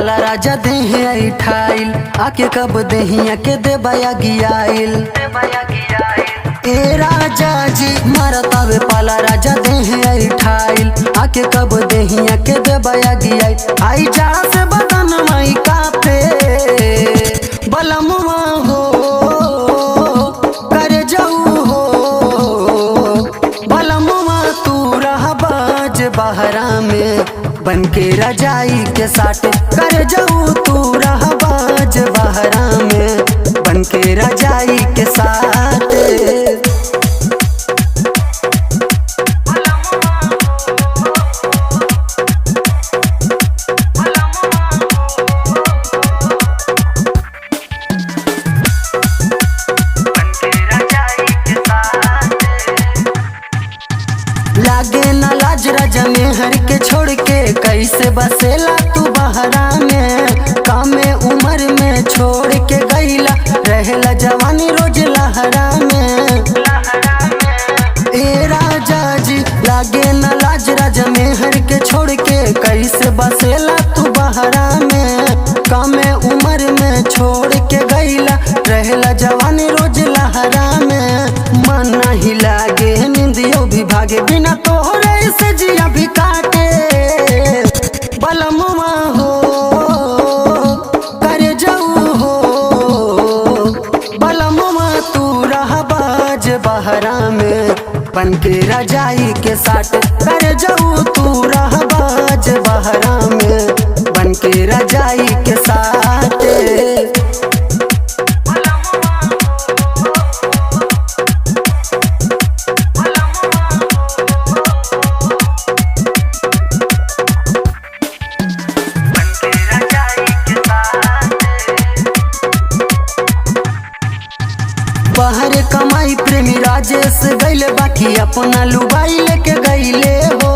पाला राजा देहे ऐठाइल आके कब देहिया के दे बया गियाइल। ए राजा जी मारतावे पाला राजा देहे ऐठाइल आके कब देहिया के दे बया गियाइल। आई जाड़ा से बदन मई कापे बलमुआ हो कर जाऊ हो बलमुआ तू रह बाज बहरा में बनके रजाई के साथ कर जाऊ तू रह बाज बहरा में बनके रजाई के साथ। लागे ना लाज राजा में हर के छोड़ के कैसे बसेला तू बहरा में। कामे उम्र में छोड़ के गईला रहेला जवानी रोज लहरा में। ए राजा जी लागे ना लाज राजा में हर के छोड़ के कैसे बसेला तू बहरा में। कामे उम्र में छोड़ के गईला रहेला जवानी रोज लहरा में। मन नहीं लागे निंदियों भी भागे बिना तोहरे से जिया भी काटे बलमुआ हो कर जाऊ हो बलमुआ तू रह बाज बहरा में बनके रजाई के साथ कर जाऊ तू रह बाज बहरा में बनके रजाई के साथ। बाहर कमाई प्रेमी राजेश गईले बाकी अपना लुबाई लेके गईले हो।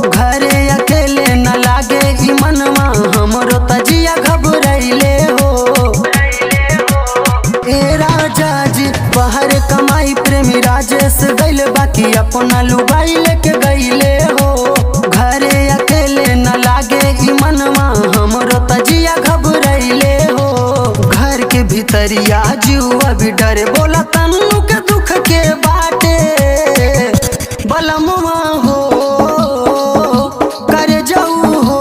घरे अकेले न लागे ई मनवा हमरो तजिया घबराइले हो। ए राजा जी बाहर कमाई प्रेमी राजेश गईले बाकी अपना लुबाई लेके गईले हो। घरे अकेले न लागे ई मनवा हमरो तजिया घबराइले हो। घर के भीतरिया जुआ भी डरे बोला तन्नू के दुख के बाटे बलमुआ हो कर जाऊ हो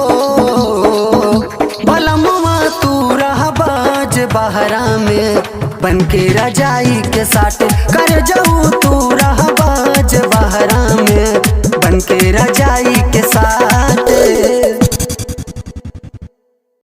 बलमुआ तू रह बाज बहरा में बनके रजाई के साथ कर जाऊ तू रह बाज बहरा में